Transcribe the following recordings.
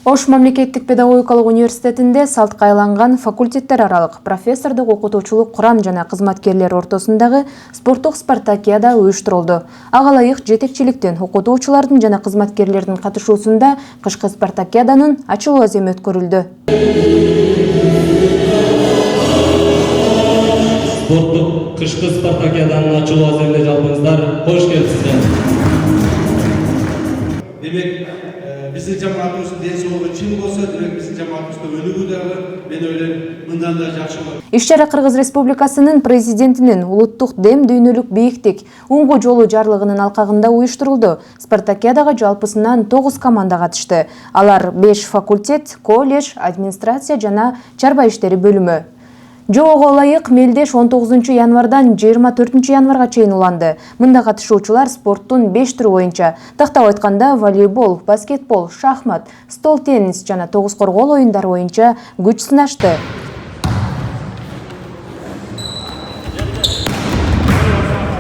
Ош мамлекеттик педагогикалык университетинде салтка айланган факультеттер аралык профессордук окутуучулук курам жана кызматкерлер ортосундагы спорттук спартакиада уюштурулду. Ага ылайык жетекчиликтен окутуучулардын жана кызматкерлердин катышуусунда кышкы спартакиаданын ачылуу аземи өткөрүлдү. Спорттук кышкы спартакиаданын ачылуу аземине жалпыңыздар кош келипсиздер. Демек, bizim cemaatımızın deni soğuğu çin olsa, demek bizim cemaatımızda önü dagı, ben öyle mından da жақсы olur. Иш-чара Кыргыз Республикасынын президентинин улуттук дем дүйнөлүк бийиктик уңгу жолу жарлыгынын алкагында уюштурулду. Спартакиадага жалпысынан 9 команда катышты. Алар 5 факультет, колледж, администрация жана чарба иштери бөлүмү. Жогого ылайык мелдеш 19 январдан 24 январга чейин уланды. Мында катышуучулар спорттун 5 түрү боюнча, тактап айтканда волейбол, баскетбол, шахмат, стол теннис жана тогуз коргоол оюндары боюнча күч сынашты.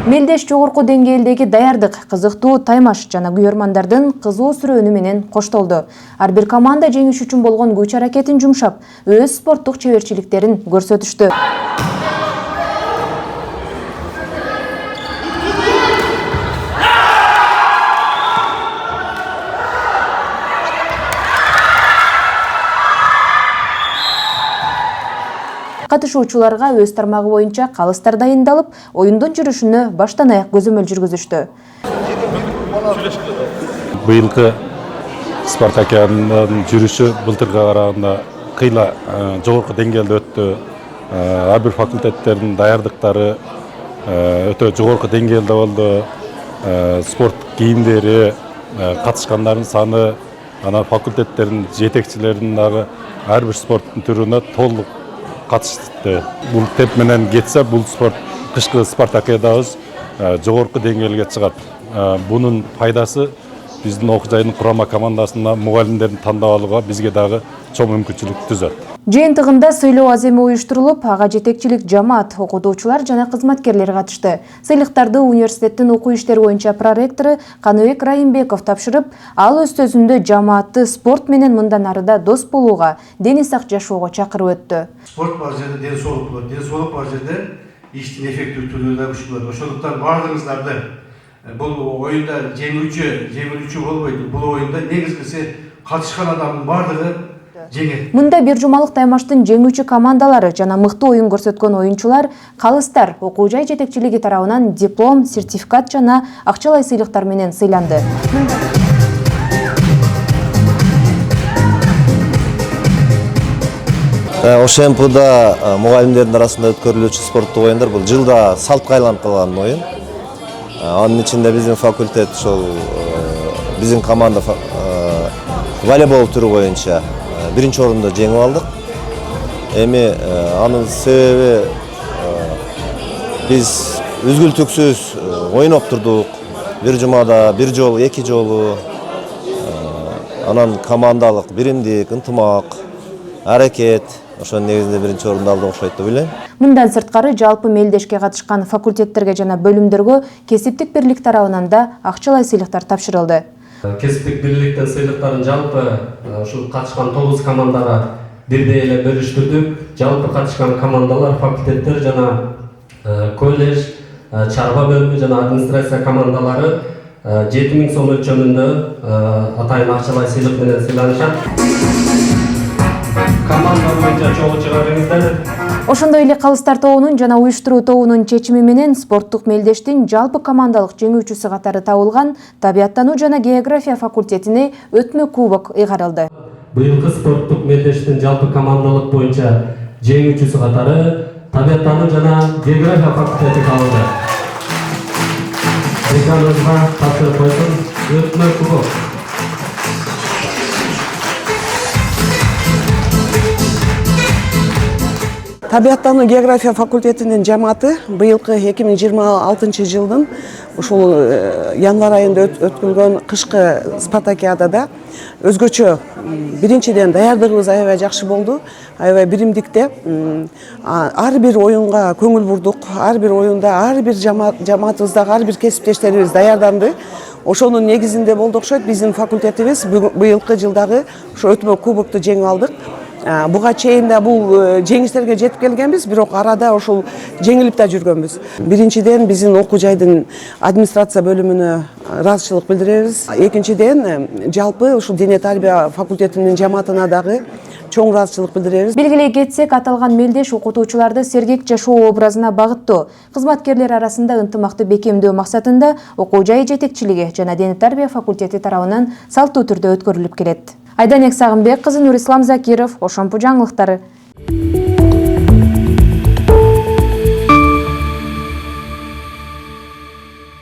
Мелдеш жогорку деңгээлдеги даярдык, кызыктуу таймаш жана күйөрмандардын кызуу сүрөөнү менен коштолду. Ар бир команда жеңиш үчүн болгон күч аракетин жумшап, өз спорттук чеберчиликтерин көрсөтүштү. Катышуучуларга өз тармагы боюнча калыстар дайындалып, оюндун жүрүшүнө баштан аяк көзөмөл жүргүзүштү. Быйылкы спартакиаданын жүрүшү былтырга караганда кыйла жогорку деңгээлде өттү. Ар бир факультеттердин даярдыктары өтө жогорку деңгээлде болду. Спорт кийимдери, катышкандардын саны, анан факультеттердин жетекчилеринин дагы ар бир спорттун түрүнө толук катышты. Бул теп менен кетсе, бул спорт кышкы спартакиадабыз жогорку деңгээлге чыгат. Бунун пайдасы биздин окуу жайдын курама командасына мугалимдердин тандап алууга бизге дагы чоң мүмкүнчүлүк түзөт. Жыйынтыгында сыйлоо аземи уюштурулуп, ага жетекчилик жамаат, окутуучулар жана кызматкерлер катышты. Сыйлыктарды университеттин окуу иштери боюнча проректору Каныбек Райымбеков тапшырып, ал өз сөзүндө жамаатты спорт менен мындан арыда дос болууга, дени сак жашоого чакырып өттү. Sport бар жерде ден соолук болот, ден соолук бар жерде иштин эффективдүүлүгү да күчтүү болот. Ошондуктан баардыгыңыздарды бул оюнда жеңүүчү болбойт. Бул оюнда негизгиси катышкан адамдын баардыгы жеңет. Мында бир жумалык таймаштын жеңүүчү командалары жана мыкты оюн көрсөткөн оюнчулар калыстар окуу жай жетекчилиги тарабынан диплом, сертификат жана акчалай сыйлыктар менен сыйланды. ОШМПда мугалимдердин арасында өткөрүлүүчү спорттук оюндар бул жылда салтка айланып калган оюн. Анын ичинде биздин факультет ошол биздин команда волейбол түрү боюнча биринчи орунду жеңип алдык. Эми анын себеби биз үзгүлтүксүз ойноп турдук. Бир жумада бир жолу, эки жолу. Анан командалык биримдик, ынтымак, аракет ошонун негизинде биринчи орунду алдык окшойт деп ойлойм. Мындан сырткары жалпы мелдешке катышкан факультеттерге жана бөлүмдөргө кесиптик бирлик тарабынан да акчалай сыйлыктар тапшырылды. Кесиптик бирликтен сыйлыктарын жалпы ушул катышкан 9 командага бирдей эле бөлүштүрдүк. Жалпы катышкан командалар, факультеттер жана колледж, чарба бөлүмү жана администрация командалары 7000 сом өлчөмүндө атайын акчалай сыйлык менен сыйланышат. Команда боюнча чогуу чыгарыңыздар. Ошондой эле калыстар тобунун жана уюштуруу тобунун чечими менен спорттук мелдештин жалпы командалык жеңүүчүсү катары табылган табияттануу жана география факультетине өтмө кубок ыйгарылды. Быйылкы спорттук мелдештин жалпы командалык боюнча жеңүүчүсү катары табияттануу жана география факультети табылды. Деканыбызга тапшырып койсун өтмө кубок. Табияттануу география факультетинин жамааты быйылкы 2026 жылдын ушул январь айында өткөрүлгөн кышкы спартакиадада өзгөчө биринчиден даярдыгыбыз аябай жакшы болду. Аябай биримдикте ар бир оюнга көңүл бурдук. Ар бир оюнда ар бир жамаатыбыздагы ар бир кесиптештерибиз даярданды. Ошонун негизинде болду окшойт. Биздин факультетибиз быйылкы жылдагы ошо өтмө кубокту жеңип алдык. Буга чейин да бул жеңиштерге жетип келгенбиз, бирок арада ошол жеңилип да жүргөнбүз. Биринчиден биздин окуу жайдын администрация бөлүмүнө ыраазычылык билдиребиз. Экинчиден жалпы ушул дене тарбия факультетинин жамаатына дагы чоң ыраазычылык билдиребиз. Белгилей кетсек, аталган мелдеш окутуучуларды сергек жашоо образына багыттоо, кызматкерлер арасында ынтымакты бекемдөө максатында окуу жай жетекчилиги жана дене тарбия факультети тарабынан салттуу түрдө өткөрүлүп келет. Айданек Сагынбек кызы, Нурислам Закиров, Ошомпу жаңылыктары.